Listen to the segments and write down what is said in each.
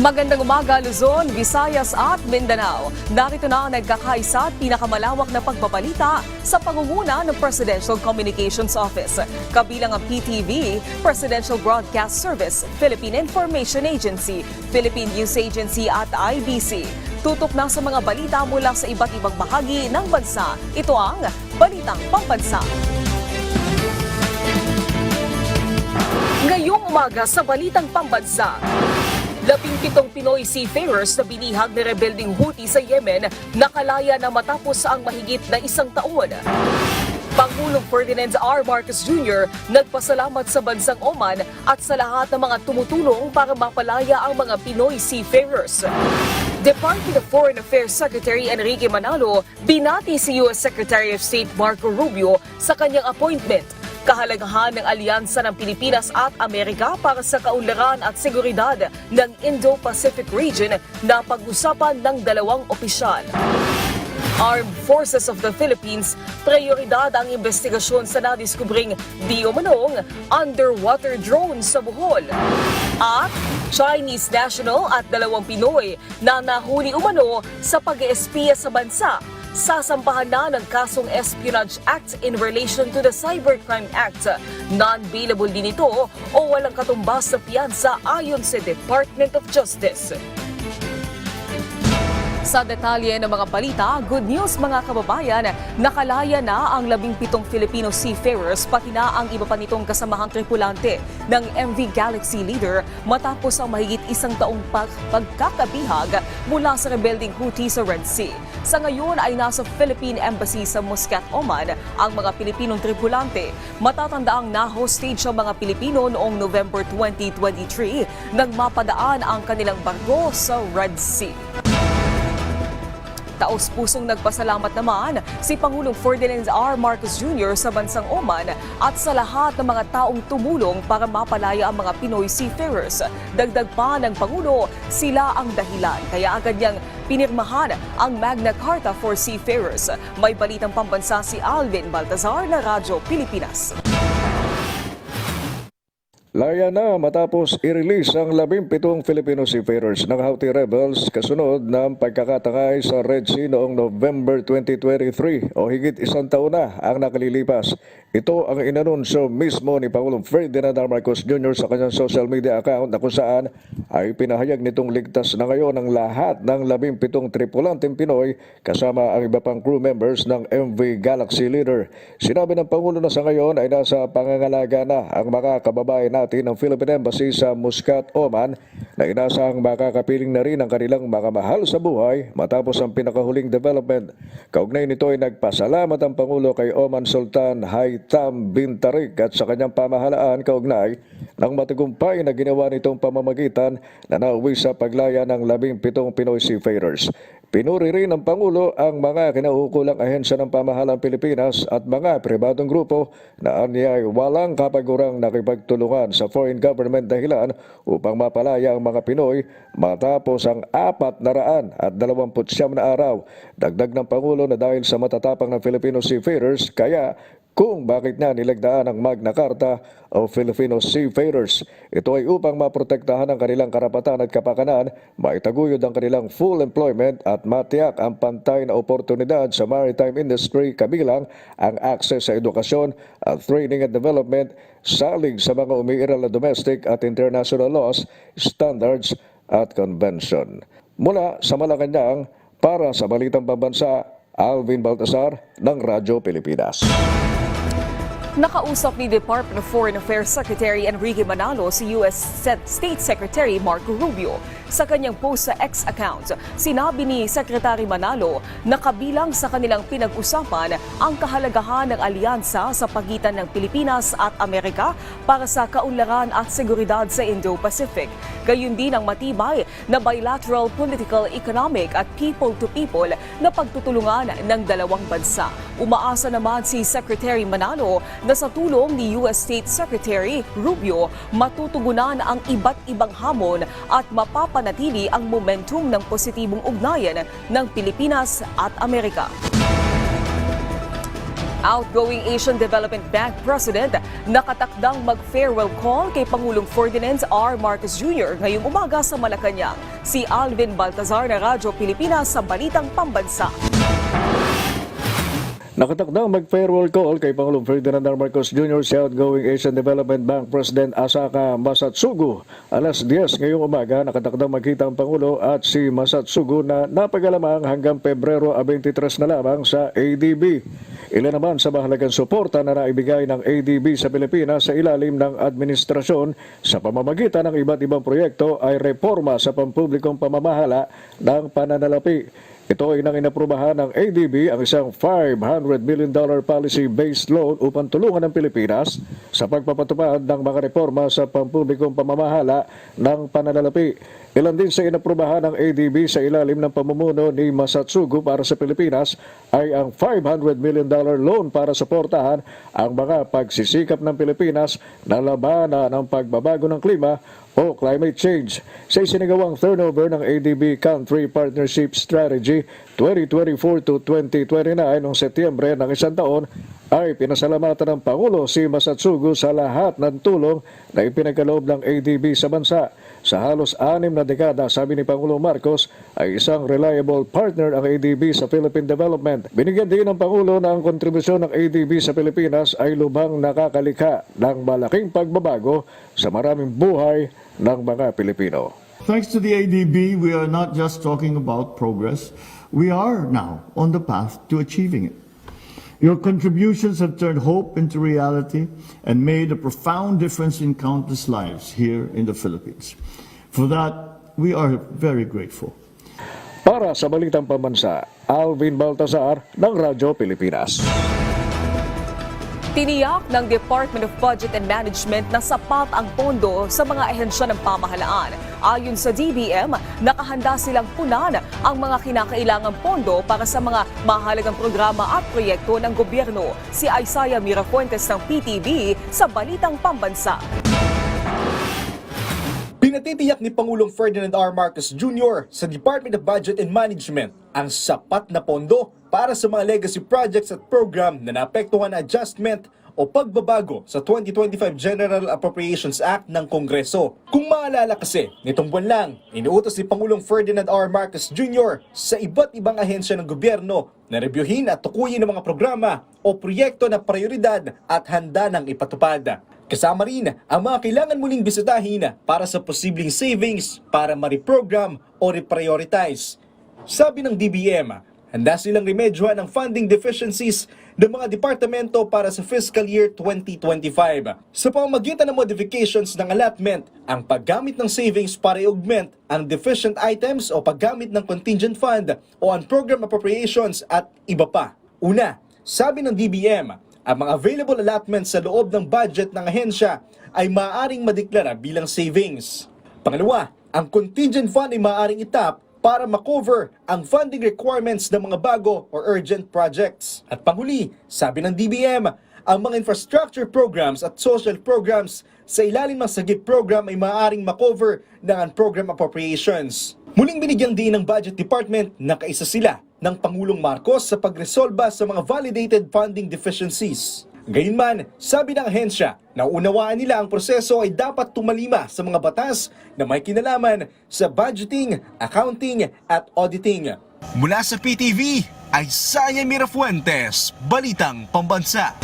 Magandang umaga Luzon, Visayas at Mindanao. Narito na ang nagkakaisa at pinakamalawak na pagbabalita sa pangunguna ng Presidential Communications Office. Kabilang ang PTV, Presidential Broadcast Service, Philippine Information Agency, Philippine News Agency at IBC. Tutok na sa mga balita mula sa iba't ibang bahagi ng bansa. Ito ang Balitang Pambansa. Ngayong umaga sa Balitang Pambansa, 17 Pinoy seafarers na binihag ni rebelding Houthi sa Yemen nakalaya na matapos ang mahigit na isang taon. Pangulong Ferdinand R. Marcos Jr. nagpasalamat sa bansang Oman at sa lahat ng mga tumutulong para mapalaya ang mga Pinoy seafarers. Department of Foreign Affairs Secretary Enrique Manalo binati si U.S. Secretary of State Marco Rubio sa kanyang appointment. Kahalagahan ng alyansa ng Pilipinas at Amerika para sa kaunlaran at seguridad ng Indo-Pacific region na pag-usapan ng dalawang opisyal. Armed Forces of the Philippines, prioridad ang investigasyon sa nadiskubring di umanong underwater drone sa Bohol. At Chinese national at 2 Pinoy na nahuli umano sa pag-espiya sa bansa. Sasampahan na ng kasong Espionage Act in relation to the Cybercrime Act. Non-bailable din ito o walang katumbas na piyansa ayon sa Department of Justice. Sa detalye ng mga balita, good news mga kababayan, nakalaya na ang 17 Filipino seafarers pati na ang iba pa nitong kasamahang tripulante ng MV Galaxy Leader matapos ang mahigit isang taong pagkakabihag mula sa rebelding Houthi sa Red Sea. Sa ngayon ay nasa Philippine Embassy sa Muscat, Oman ang mga Pilipinong tripulante. Matatanda ang na-hostage ang mga Pilipino noong November 2023 nang mapadaan ang kanilang barko sa Red Sea. Taos-pusong nagpasalamat naman si Pangulong Ferdinand R. Marcos Jr. sa bansang Oman at sa lahat ng mga taong tumulong para mapalaya ang mga Pinoy seafarers. Dagdag pa ng Pangulo, sila ang dahilan kaya agad niyang pinirmahan ang Magna Carta for Seafarers. May balitang pambansa si Alvin Baltazar na Radyo Pilipinas. Laya na matapos i-release ang 17 Filipino seafarers ng Houthi rebels kasunod ng pagkakatangay sa Red Sea noong November 2023 o higit isang taon na ang nakalilipas. Ito ang inanunsyo mismo ni Pangulong Ferdinand R. Marcos Jr. sa kanyang social media account na kung saan ay pinahayag nitong ligtas na ngayon ang lahat ng 17 tripulanteng Pinoy kasama ang iba pang crew members ng MV Galaxy Leader. Sinabi ng Pangulo na sa ngayon ay nasa pangangalaga na ang mga kababayan natin ng Philippine Embassy sa Muscat, Oman na inasahang makakapiling na rin ang kanilang mga mahal sa buhay matapos ang pinakahuling development. Kaugnay nito ay nagpasalamat ang Pangulo kay Oman Sultan Haitham bin Tariq at sa kanyang pamahalaan kaugnay ng matagumpay na ginawa nitong pamamagitan na nauwi sa paglaya ng 17 Pinoy seafarers. Pinuri rin ng Pangulo ang mga kinaukulang ahensya ng pamahalang Pilipinas at mga pribadong grupo na anyay walang kapagurang nakipagtulungan sa foreign government dahilan upang mapalaya ang mga Pinoy matapos ang 429 na araw. Dagdag ng Pangulo na dahil sa matatapang ng Filipino seafarers kaya kung bakit niya nilagdaan ang Magna Carta o Filipino Seafarers. Ito ay upang maprotektahan ang kanilang karapatan at kapakanan, maitaguyod ang kanilang full employment at matiyak ang pantay na oportunidad sa maritime industry kabilang ang access sa edukasyon at training and development salig sa mga umiiral na domestic at international laws, standards at convention. Mula sa Malacanang, para sa Balitang Pambansa, Alvin Baltazar ng Radyo Pilipinas. Nakausap ni Department of Foreign Affairs Secretary Enrique Manalo si U.S. State Secretary Marco Rubio. Sa kanyang post sa X account, sinabi ni Secretary Manalo na kabilang sa kanilang pinag-usapan ang kahalagahan ng alyansa sa pagitan ng Pilipinas at Amerika para sa kaunlaran at seguridad sa Indo-Pacific. Gayun din ang matibay na bilateral political, economic at people-to-people na pagtutulungan ng dalawang bansa. Umaasa naman si Secretary Manalo na sa tulong ni U.S. State Secretary Rubio, matutugunan ang iba't ibang hamon at mapapanatili ang momentum ng positibong ugnayan ng Pilipinas at Amerika. Outgoing Asian Development Bank President nakatakdang mag-farewell call kay Pangulong Ferdinand R. Marcos Jr. ngayong umaga sa Malacanang. Si Alvin Baltazar na Radyo Pilipinas sa Balitang Pambansa. Nakatakdang mag-farewell call kay Pangulong Ferdinand R. Marcos Jr. si outgoing Asian Development Bank President Asaka Masatsugu. Alas 10 ngayong umaga, nakatakdang magkita ang Pangulo at si Masatsugu na napagalamang hanggang Pebrero 23 na lamang sa ADB. Ilan naman sa mahalagang suporta na naibigay ng ADB sa Pilipinas sa ilalim ng administrasyon sa pamamagitan ng iba't ibang proyekto ay reforma sa pampublikong pamamahala ng pananalapi. Ito ay nang inaprubahan ng ADB ang isang $500 million policy-based loan upang tulungan ng Pilipinas sa pagpapatupad ng mga reforma sa pampublikong pamamahala ng pananalapi. Ilan din sa inaprubahan ng ADB sa ilalim ng pamumuno ni Masatsugu para sa Pilipinas ay ang $500 million loan para suportahan ang mga pagsisikap ng Pilipinas na labanan ng pagbabago ng klima o climate change. Sa isinagawang turnover ng ADB Country Partnership Strategy 2024 to 2029 noong Setyembre ng isang taon, ay pinasalamatan ng Pangulo si Masatsugu sa lahat ng tulong na ipinagkaloob ng ADB sa bansa. Sa halos 6 na dekada, sabi ni Pangulong Marcos, ay isang reliable partner ang ADB sa Philippine development. Binigyan din ng Pangulo na ang kontribusyon ng ADB sa Pilipinas ay lubhang nakakalikha ng malaking pagbabago sa maraming buhay ng mga Pilipino. Thanks to the ADB, we are not just talking about progress. We are now on the path to achieving it. Your contributions have turned hope into reality and made a profound difference in countless lives here in the Philippines. For that, we are very grateful. Para sa Balitang Pambansa, Alvin Baltazar ng Radyo Pilipinas. Tiniyak ng Department of Budget and Management na sapat ang pondo sa mga ahensya ng pamahalaan. Ayon sa DBM, nakahanda silang punan ang mga kinakailangang pondo para sa mga mahalagang programa at proyekto ng gobyerno. Si Isaiah Mirafuentes ng PTV sa Balitang Pambansa. Pinatitiyak ni Pangulong Ferdinand R. Marcos Jr. sa Department of Budget and Management ang sapat na pondo para sa mga legacy projects at program na naapektuhan na adjustment o pagbabago sa 2025 General Appropriations Act ng Kongreso. Kung maalala kasi, nitong buwan lang, inuutos ni Pangulong Ferdinand R. Marcos Jr. sa iba't ibang ahensya ng gobyerno na rebyuhin at tukuyin ng mga programa o proyekto na prioridad at handa ng ipatupad. Kasama rin ang mga kailangan muling bisitahin para sa posibleng savings para ma-reprogram o reprioritize. Sabi ng DBM, handa silang remedyohan ang funding deficiencies ng mga departamento para sa fiscal year 2025. Sa pamamagitan ng modifications ng allotment, ang paggamit ng savings para i-augment ang deficient items o paggamit ng contingent fund o on-program appropriations at iba pa. Una, sabi ng DBM, ang mga available allotments sa loob ng budget ng ahensya ay maaaring madeklara bilang savings. Pangalawa, ang contingent fund ay maaaring itap para makover ang funding requirements ng mga bago or urgent projects. At panghuli, sabi ng DBM, ang mga infrastructure programs at social programs sa ilalim ng SAGIP program ay maaaring makover ng program appropriations. Muling binigyan din ng Budget Department na kaisa sila ng Pangulong Marcos sa pagresolba sa mga validated funding deficiencies. Gayunman, sabi ng ahensya na unawaan nila ang proseso ay dapat tumalima sa mga batas na may kinalaman sa budgeting, accounting at auditing. Mula sa PTV, Isaiah Mirafuentes, Balitang Pambansa.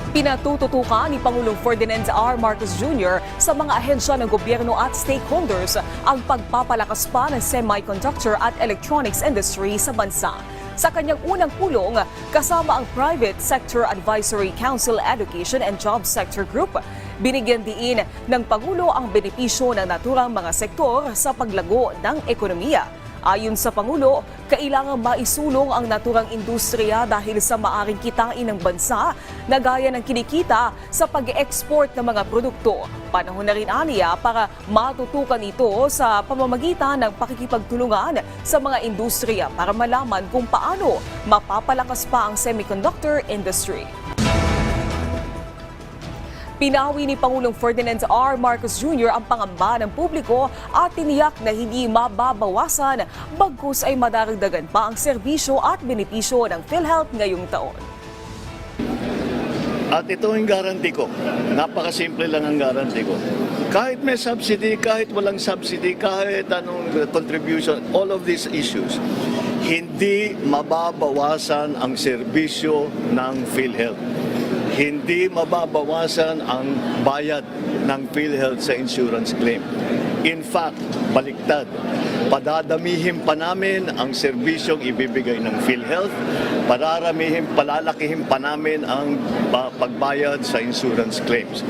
Pinatututukan ni Pangulong Ferdinand R. Marcos Jr. sa mga ahensya ng gobyerno at stakeholders ang pagpapalakas pa ng semiconductor at electronics industry sa bansa. Sa kanyang unang pulong, kasama ang Private Sector Advisory Council Education and Job Sector Group, binigyan diin ng Pangulo ang benepisyo ng naturang mga sektor sa paglago ng ekonomiya. Ayon sa Pangulo, kailangang maisulong ang naturang industriya dahil sa maaring kitain ng bansa na gaya ng kinikita sa pag-export ng mga produkto. Panahon na rin aniya para matutukan ito sa pamamagitan ng pakikipagtulungan sa mga industriya para malaman kung paano mapapalakas pa ang semiconductor industry. Pinawi ni Pangulong Ferdinand R. Marcos Jr. ang pangamba ng publiko at tiniyak na hindi mababawasan bagkus ay madaragdagan pa ang serbisyo at benepisyo ng PhilHealth ngayong taon. At ito ang garanti ko. Napakasimple lang ang garanti ko. Kahit may subsidy, kahit walang subsidy, kahit anong contribution, all of these issues, hindi mababawasan ang serbisyo ng PhilHealth. Hindi mababawasan ang bayad ng PhilHealth sa insurance claim. In fact, baliktad. Padadamihin pa namin ang serbisyong ibibigay ng PhilHealth, palalakihin pa namin ang pagbayad sa insurance claims.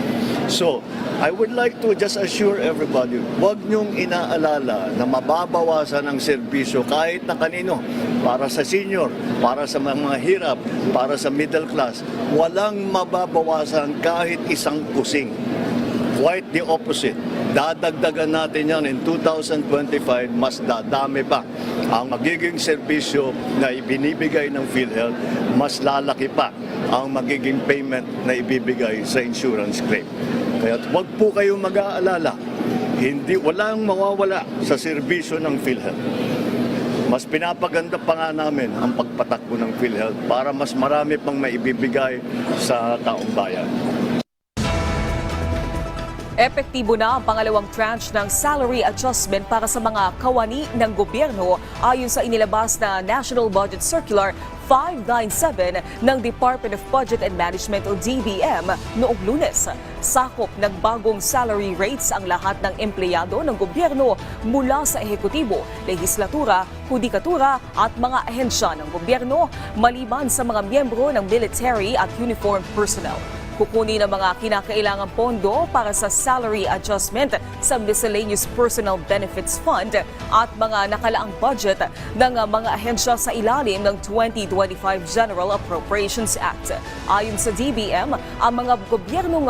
So, I would like to just assure everybody, huwag niyong inaalala na mababawasan ang serbisyo kahit na kanino, para sa senior, para sa mga hirap, para sa middle class. Walang mababawasan kahit isang kusing. Quite the opposite. Dadagdagan natin yan in 2025, mas dadami pa ang magiging serbisyo na ibinibigay ng PhilHealth, mas lalaki pa ang magiging payment na ibibigay sa insurance claim. Kaya huwag po kayong mag-aalala, walang mawawala sa serbisyo ng PhilHealth. Mas pinapaganda pa nga namin ang pagpatakbo ng PhilHealth para mas marami pang maibibigay sa taong bayan. Epektibo na ang pangalawang tranche ng salary adjustment para sa mga kawani ng gobyerno ayon sa inilabas na National Budget Circular 597 ng Department of Budget and Management o DBM noong Lunes. Sakop ng bagong salary rates ang lahat ng empleyado ng gobyerno mula sa ehekutibo, lehislatura, hudikatura at mga ahensya ng gobyerno maliban sa mga miyembro ng military at uniformed personnel. Kukunin ang mga kinakailangang pondo para sa salary adjustment sa Miscellaneous Personal Benefits Fund at mga nakalaang budget ng mga ahensya sa ilalim ng 2025 General Appropriations Act. Ayon sa DBM, ang mga gobyernong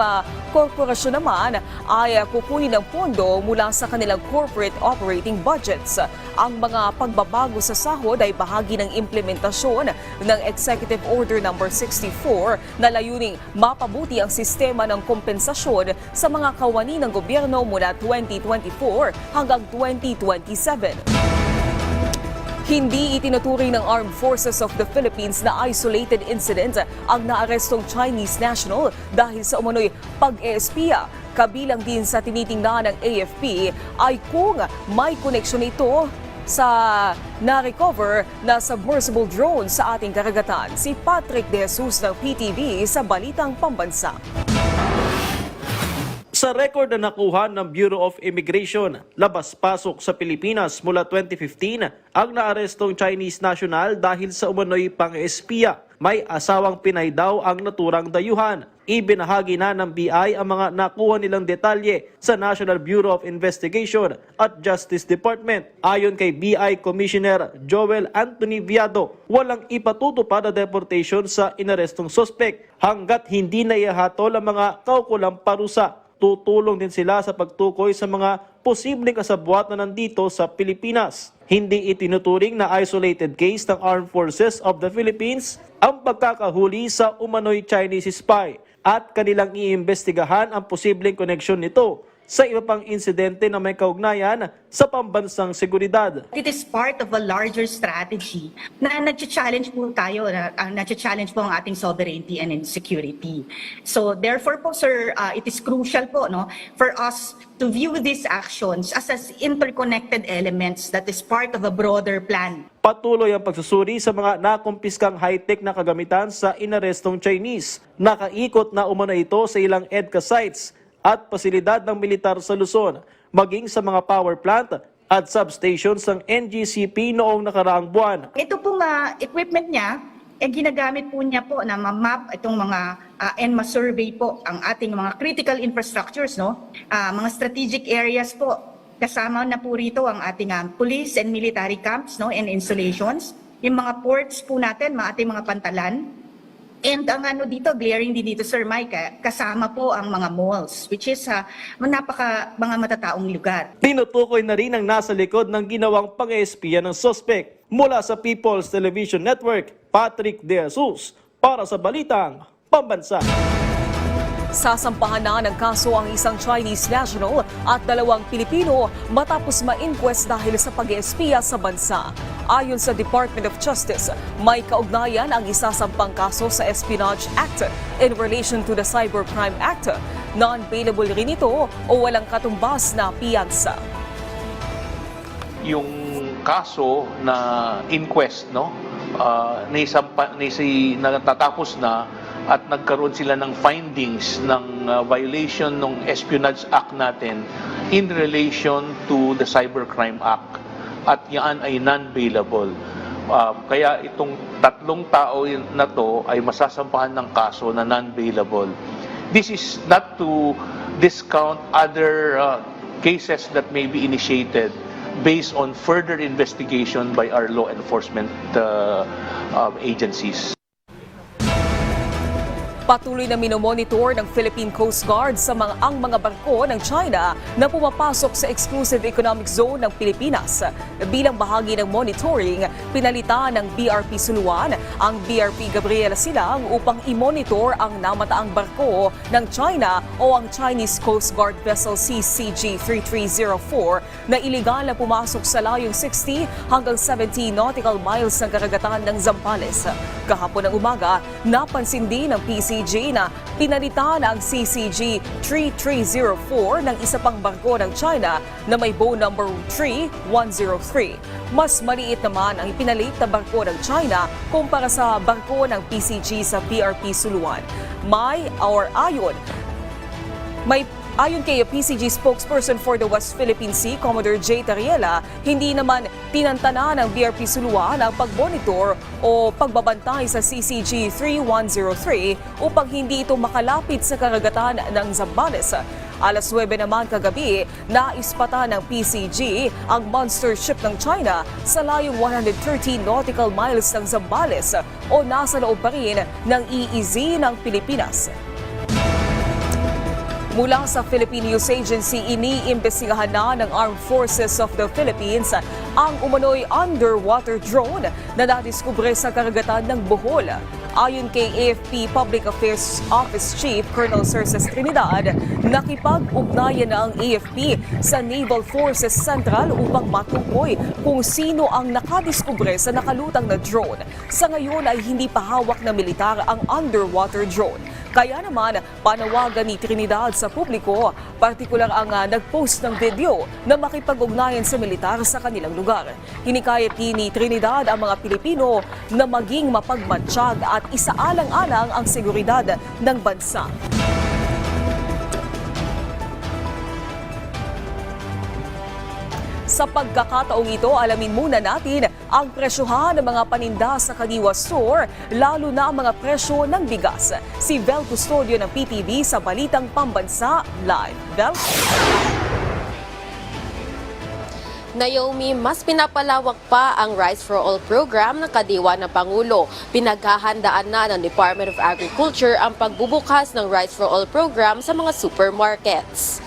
korporasyon naman ay kukunin ng pondo mula sa kanilang corporate operating budgets. Ang mga pagbabago sa sahod ay bahagi ng implementasyon ng Executive Order No. 64 na layuning mapabuti ang sistema ng kompensasyon sa mga kawani ng gobyerno mula 2024 hanggang 2027. Hindi itinuturing ng Armed Forces of the Philippines na isolated incident ang naarestong Chinese national dahil sa umano'y pag-eespiya. Kabilang din sa tinitingnan ng AFP ay kung may koneksyon ito sa na-recover na submersible drone sa ating karagatan. Si Patrick De Jesus ng PTV sa Balitang Pambansa. Sa record na nakuha ng Bureau of Immigration, labas-pasok sa Pilipinas mula 2015 ang naarestong Chinese national dahil sa umano'y pang-espiya. May asawang Pinay daw ang naturang dayuhan. Ibinahagi na ng BI ang mga nakuha nilang detalye sa National Bureau of Investigation at Justice Department. Ayon kay BI Commissioner Joel Anthony Viado, walang ipatutupad na deportation sa inarestong suspect hanggat hindi naihahatol ang mga kaukulang parusa. Tutulong din sila sa pagtukoy sa mga posibleng kasabwat na nandito sa Pilipinas. Hindi itinuturing na isolated case ng Armed Forces of the Philippines ang pagkakahuli sa umano'y Chinese spy at kanilang iimbestigahan ang posibleng koneksyon nito sa iba pang insidente na may kaugnayan sa pambansang seguridad. It is part of a larger strategy na nag-challenge po tayo, nag-challenge po ang ating sovereignty and security. So therefore po sir, it is crucial po for us to view these actions as interconnected elements that is part of a broader plan. Patuloy ang pagsusuri sa mga nakumpiskang high-tech na kagamitan sa inarestong Chinese. Nakaikot na umano ito sa ilang EDCA sites at pasilidad ng militar sa Luzon, maging sa mga power plant at substations ng NGCP noong nakaraang buwan. Ito pong equipment niya, ginagamit po niya po na ma-map itong mga and ma-survey po ang ating mga critical infrastructures, mga strategic areas po. Kasama na po rito ang ating police and military camps and installations, yung mga ports po natin, ating mga pantalan. And ang dito, glaring din dito, Sir Mike, kasama po ang mga malls, which is mga matataong lugar. Tinutukoy na rin ang nasa likod ng ginawang pang-espiya ng suspect. Mula sa People's Television Network, Patrick De Jesus, para sa Balitang Pambansa. Sasampahan na ng kaso ang isang Chinese national at 2 Pilipino matapos ma-inquest dahil sa pag-espiya sa bansa. Ayon sa Department of Justice, may kaugnayan ang isasampang kaso sa Espionage Act in relation to the Cybercrime Act. Non-bailable rin ito o walang katumbas na piyansa. Yung kaso na inquest, no, natatapos na at nagkaroon sila ng findings ng violation ng Espionage Act natin in relation to the Cybercrime Act, at yan ay non-bailable. Kaya itong 3 tao na to ay masasampahan ng kaso na non-bailable. This is not to discount other cases that may be initiated based on further investigation by our law enforcement agencies. Patuloy na minomonitor ng Philippine Coast Guard ang mga barko ng China na pumapasok sa Exclusive Economic Zone ng Pilipinas. Bilang bahagi ng monitoring, pinalitan ng BRP Suluan ang BRP Gabriela Silang upang i-monitor ang namataang barko ng China o ang Chinese Coast Guard vessel CCG-3304 na iligal na pumasok sa layong 60 hanggang 70 nautical miles ng karagatan ng Zambales. Kahapon ng umaga, napansin din ng PCG na pinalitan ang CCG-3304 ng isa pang barko ng China na may bow number 3103. Mas maliit naman ang ipinalit na barko ng China kumpara sa barko ng PCG sa BRP Suluan. Ayon kay PCG spokesperson for the West Philippine Sea, Commodore J. Tariela, hindi naman tinantana ng BRP Suluan ang pagmonitor o pagbabantay sa CCG-3103 upang hindi ito makalapit sa karagatan ng Zambales. Alas 9 naman kagabi, naispata ng PCG ang monster ship ng China sa layong 130 nautical miles ng Zambales o nasa loob pa rin ng EEZ ng Pilipinas. Mula sa Philippine News Agency, iniimbestigahan na ng Armed Forces of the Philippines ang umano'y underwater drone na nadiskubre sa karagatan ng Bohol. Ayon kay AFP Public Affairs Office Chief Colonel Cerces Trinidad, nakipag-ugnayan na ang AFP sa Naval Forces Central upang matukoy kung sino ang nakadiskubre sa nakalutang na drone. Sa ngayon ay hindi pa hawak na militar ang underwater drone. Kaya naman, panawagan ni Trinidad sa publiko, partikular ang nag-post ng video na makipag-ugnayan sa militar sa kanilang lugar. Hinikayat ni Trinidad ang mga Pilipino na maging mapagmatsyag at isaalang-alang ang seguridad ng bansa. Sa pagkakataong ito, alamin muna natin ang presyohan ng mga paninda sa Kadiwa Store, lalo na ang mga presyo ng bigas. Si Vel Custodio ng PTV sa Balitang Pambansa Live. Vel? Naomi, mas pinapalawak pa ang Rice for All program ng Kadiwa ng Pangulo. Pinaghahandaan na ng Department of Agriculture ang pagbubukas ng Rice for All program sa mga supermarkets.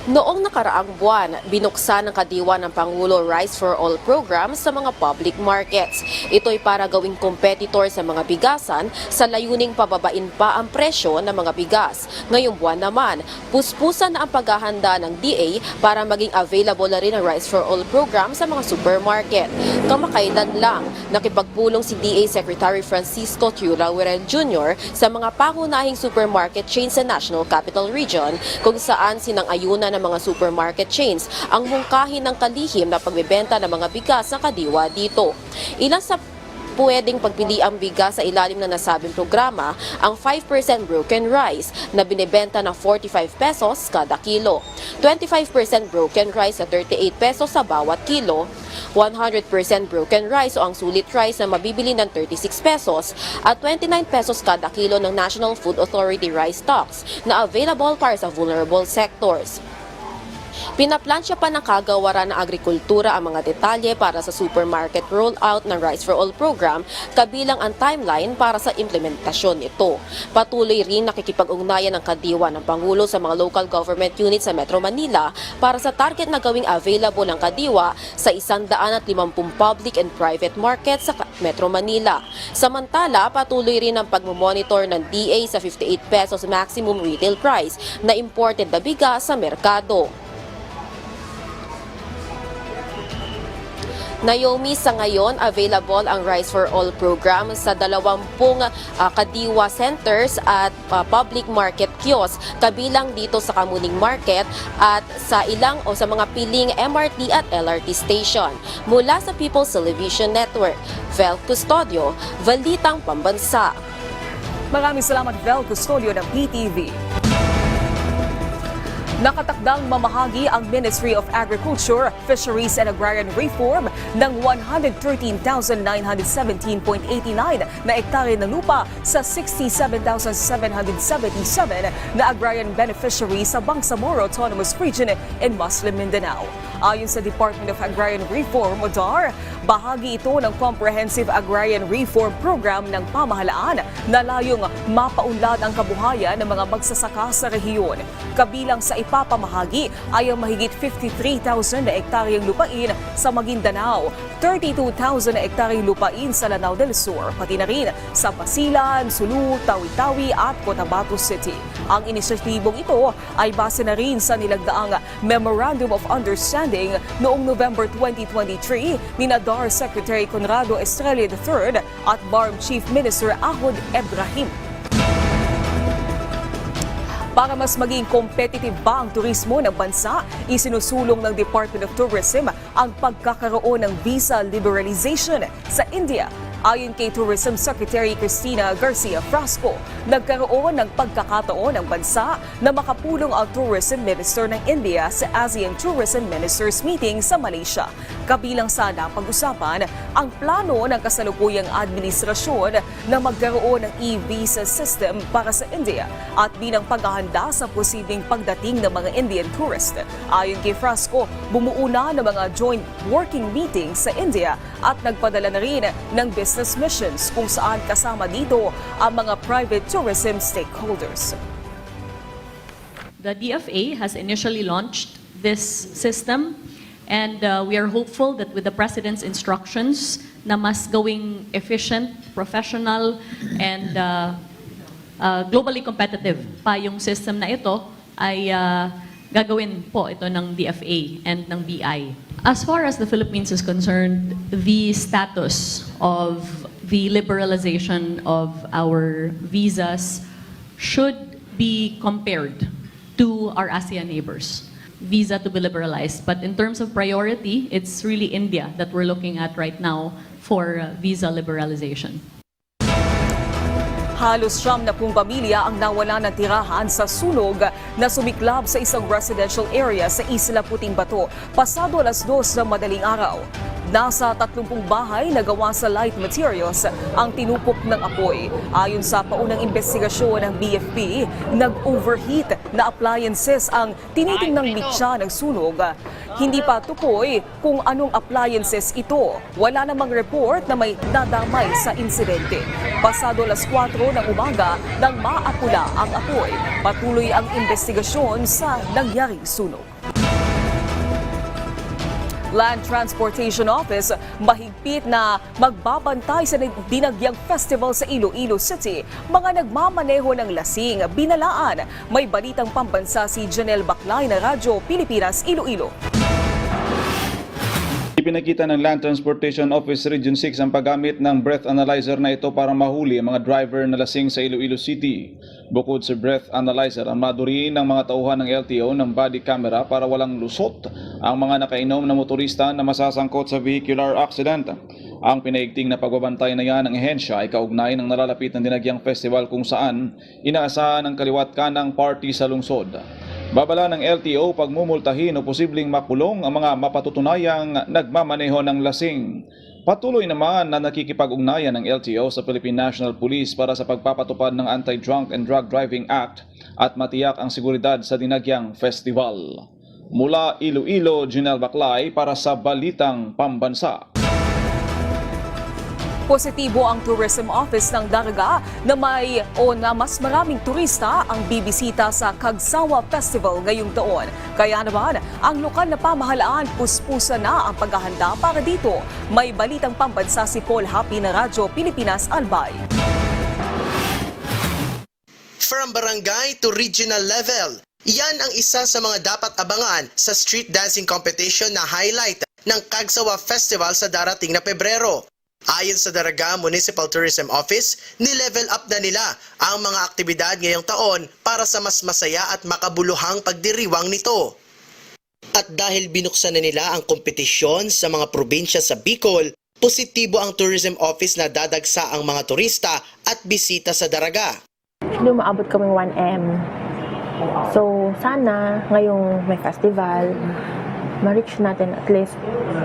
Noong nakaraang buwan, binuksan ng Kadiwa ng Pangulo Rice for All program sa mga public markets. Ito'y para gawing competitor sa mga bigasan sa layuning pababain pa ang presyo ng mga bigas. Ngayong buwan naman, puspusan na ang paghahanda ng DA para maging available na rin ang Rice for All program sa mga supermarket. Kamakailan lang, nakipagpulong si DA Secretary Francisco Tiura-Wirel Jr. sa mga pangunahing supermarket chains sa National Capital Region kung saan sinang-ayunan ng mga supermarket chains ang mungkahin ng kalihim na pagbebenta ng mga bigas sa Kadiwa dito. Ilan sa pwedeng pagpili ang bigas sa ilalim ng nasabing programa ang 5% broken rice na binibenta ng 45 pesos kada kilo, 25% broken rice sa 38 pesos sa bawat kilo, 100% broken rice o ang sulit rice na mabibili ng 36 pesos at 29 pesos kada kilo ng National Food Authority rice stocks na available para sa vulnerable sectors. Pinaplansya pa ng kagawaran ng agrikultura ang mga detalye para sa supermarket rollout ng Rice for All program, kabilang ang timeline para sa implementasyon nito. Patuloy rin nakikipag-ugnayan ng kadiwa ng Pangulo sa mga local government units sa Metro Manila para sa target na gawing available ang kadiwa sa 150 public and private markets sa Metro Manila. Samantala, patuloy rin ang pagmomonitor ng DA sa 58 pesos maximum retail price na imported na bigas sa merkado. Naomi, sa ngayon, available ang Rice for All program sa 20 kadiwa centers at public market kiosk, kabilang dito sa Kamuning Market at sa sa mga piling MRT at LRT station. Mula sa People's Television Network, Vel Custodio, Balitang Pambansa. Maraming salamat, Vel Custodio ng PTV. Nakatakdang mamahagi ang Ministry of Agriculture, Fisheries and Agrarian Reform ng 113,917.89 na ektarya ng lupa sa 67,777 na agrarian beneficiaries sa Bangsamoro Autonomous Region in Muslim Mindanao. Ayon sa Department of Agrarian Reform o DAR, bahagi ito ng Comprehensive Agrarian Reform Program ng pamahalaan na layong mapaunlad ang kabuhayan ng mga magsasaka sa rehiyon. Kabilang sa ipapamahagi ay ang mahigit 53,000 na ektaryang lupain sa Maguindanao, 32,000 na ektaryang lupain sa Lanao del Sur, pati na rin sa Basilan, Sulu, Tawi-Tawi at Cotabato City. Ang inisyatibong ito ay base na rin sa nilagdaang Memorandum of Understanding noong November 2023 ni DAR Secretary Conrado Estrella III at BARM Chief Minister Ahod Ebrahim. Para mas maging competitive ba ang turismo ng bansa, isinusulong ng Department of Tourism ang pagkakaroon ng visa liberalization sa India. Ayon kay Tourism Secretary Cristina Garcia Frasco, nagkaroon ng pagkakataon ng bansa na makapulong ang Tourism Minister ng India sa ASEAN Tourism Ministers Meeting sa Malaysia. Kabilang sana pag-usapan ang plano ng kasalukuyang administrasyon na magkaroon ng e-visa system para sa India at bilang paghahanda sa posibleng pagdating ng mga Indian tourist. Ayon kay Frasco, bumuo na ng mga joint working meetings sa India at nagpadala na rin ng business missions kung saan kasama dito ang mga private tourism stakeholders. The DFA has initially launched this system and we are hopeful that with the President's instructions na mas gawing efficient, professional, and globally competitive pa yung system na ito ay gagawin po ito ng DFA and ng BI. As far as the Philippines is concerned, the status of the liberalization of our visas should be compared to our ASEAN neighbors. Visa to be liberalized. But in terms of priority, it's really India that we're looking at right now for visa liberalization. Halos 70 pamilya ang nawala ng tirahan sa sunog na sumiklab sa isang residential area sa Isla Puting Bato pasado 2:00 ng madaling araw. Nasa 30 bahay na gawa sa light materials ang tinupok ng apoy. Ayon sa paunang investigasyon ng BFP, nag-overheat na appliances ang tinitingnang mitsa ng sunog. Hindi pa tukoy kung anong appliances ito. Wala namang report na may nadamay sa insidente. Pasado 4:00 ng umaga nang maapula ang apoy. Patuloy ang investigasyon sa nangyaring sunog. Land Transportation Office mahigpit na magbabantay sa dinagyang festival sa Iloilo City. Mga nagmamaneho ng lasing, binalaan. May balitang pambansa si Janelle Baclay na Radyo Pilipinas, Iloilo. Ipinakita ng Land Transportation Office Region 6 ang paggamit ng breath analyzer na ito para mahuli ang mga driver na lasing sa Iloilo City. Bukod sa breath analyzer, ang maduriin ng mga tauhan ng LTO ng body camera para walang lusot ang mga nakainom na motorista na masasangkot sa vehicular accident. Ang pinaigting na pagbabantay na yan ng ehensya ay kaugnay ng nalalapit ng dinagyang festival kung saan inaasahan ang kaliwat kanang party sa lungsod. Babala ng LTO pagmumultahin o posibleng makulong ang mga mapatutunayang nagmamaneho ng lasing. Patuloy naman na nakikipag-ugnayan ng LTO sa Philippine National Police para sa pagpapatupad ng Anti-Drunk and Drug Driving Act at matiyak ang seguridad sa dinagyang festival. Mula Iloilo, Junel Baclay para sa Balitang Pambansa. Positibo ang Tourism Office ng Daraga na mas maraming turista ang bibisita sa Kagsawa Festival ngayong taon. Kaya naman, ang lokal na pamahalaan puspusa na ang paghahanda para dito. May balitang pambansa si Paul Happy na Radyo Pilipinas Albay. From barangay to regional level, yan ang isa sa mga dapat abangan sa street dancing competition na highlight ng Kagsawa Festival sa darating na Pebrero. Ayon sa Daraga Municipal Tourism Office, ni-level up na nila ang mga aktibidad ngayong taon para sa mas masaya at makabuluhang pagdiriwang nito. At dahil binuksan na nila ang kompetisyon sa mga probinsya sa Bicol, positibo ang Tourism Office na dadagsa ang mga turista at bisita sa Daraga. Umaabot kami 1M. So, sana ngayong may festival, ma-reach natin at least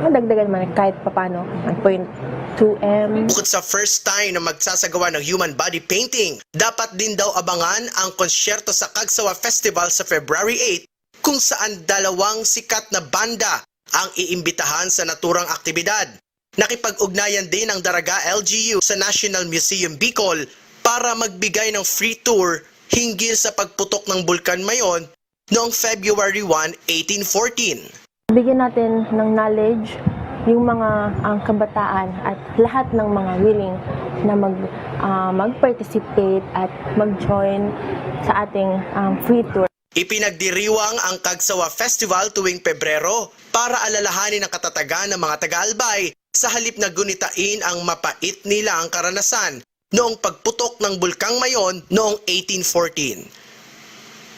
madagdagan man kahit papano ang 0.2M. Bukod sa first time na magsasagawa ng human body painting, dapat din daw abangan ang konsyerto sa Kagsawa Festival sa February 8 kung saan dalawang sikat na banda ang iimbitahan sa naturang aktibidad. Nakipag-ugnayan din ang Daraga LGU sa National Museum Bicol para magbigay ng free tour hinggil sa pagputok ng Bulkan Mayon noong February 1, 1814. Bigyan natin ng knowledge yung mga ang kabataan at lahat ng mga willing na mag-participate at mag-join sa ating free tour. Ipinagdiriwang ang Kagsawa Festival tuwing Pebrero para alalahanin ang katatagan ng mga taga-Albay sa halip na gunitain ang mapait nila ang karanasan noong pagputok ng Bulkang Mayon noong 1814.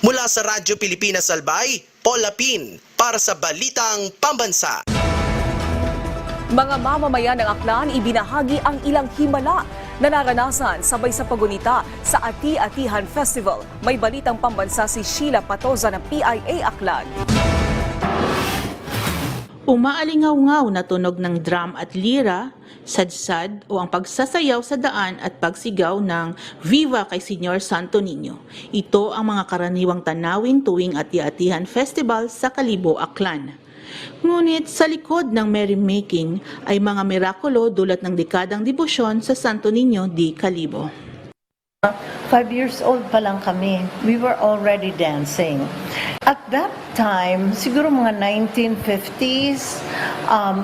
Mula sa Radyo Pilipinas Albay, Paul Lapin para sa Balitang Pambansa. Mga mamamayan ng Aklan ibinahagi ang ilang himala na naranasan sabay sa pagunita sa Ati-Atihan Festival. May balitang pambansa si Sheila Patoza ng PIA Aklan. Umaalingaw-ngaw na tunog ng drum at lira, sadsad o ang pagsasayaw sa daan at pagsigaw ng Viva kay Senyor Santo Niño. Ito ang mga karaniwang tanawin tuwing Ati-Atihan Festival sa Kalibo, Aklan. Ngunit sa likod ng merrymaking ay mga mirakulo dulot ng dekadang debosyon sa Santo Niño di Kalibo. 5 years old pa lang kami, we were already dancing. At that time, siguro mga 1950s,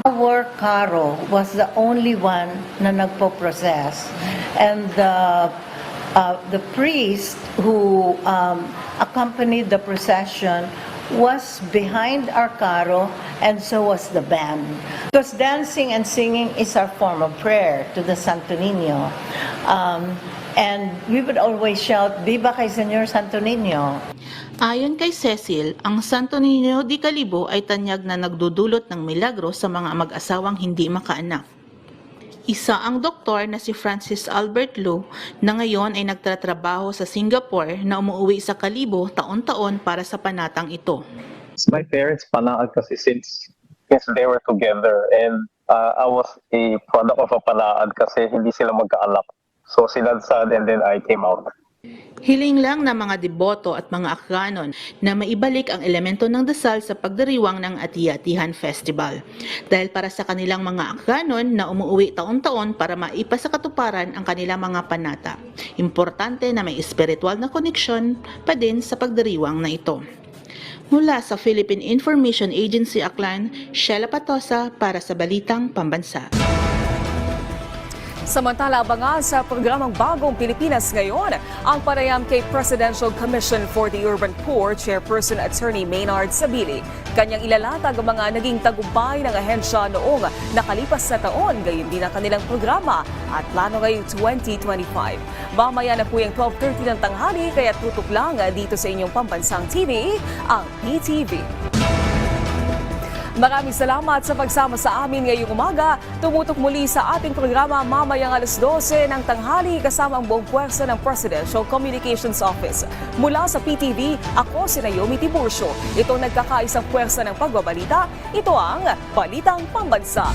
our carro was the only one na nagpo-process. And the priest who accompanied the procession was behind our carro, and so was the band. Because dancing and singing is our form of prayer to the Santo Niño. And we would always shout, Viva kay Senyor Santo Niño. Ayon kay Cecil, ang Santo Niño di Kalibo ay tanyag na nagdudulot ng milagro sa mga mag-asawang hindi makaanak. Isa ang doktor na si Francis Albert Lu na ngayon ay nagtatrabaho sa Singapore na umuwi sa Kalibo taon-taon para sa panatang ito. My parents panaag kasi since they were together, and I was a product of a panaag kasi hindi sila magkaanak. So sinadsad and then I came out. Hiling lang ng mga deboto at mga Aklanon na maibalik ang elemento ng dasal sa pagdiriwang ng Ati-Atihan Festival. Dahil para sa kanilang mga Aklanon na umuwi taon-taon para maipasakatuparan ang kanilang mga panata. Importante na may espiritual na koneksyon pa din sa pagdiriwang na ito. Mula sa Philippine Information Agency Aklan, Sheila Patosa para sa Balitang Pambansa. Samantala, abangan sa programang Bagong Pilipinas ngayon ang panayam kay Presidential Commission for the Urban Poor Chairperson Attorney Maynard Sabili. Kanyang ilalatag ang mga naging tagumpay ng ahensya noong nakalipas na taon, gayon din ang kanilang programa at plano ngayong 2025. Mamaya na po yung 12:30 ng tanghali, kaya tutok lang dito sa inyong pambansang TV, ang PTV. Maraming salamat sa pagsama sa amin ngayong umaga. Tumutok muli sa ating programa mamayang alas 12 ng tanghali kasama ang buong puwersa ng Presidential Communications Office. Mula sa PTV, ako si Naomi Tiburcio. Ito nagkakaisang puwersa ng pagbabalita. Ito ang Balitang Pambansa.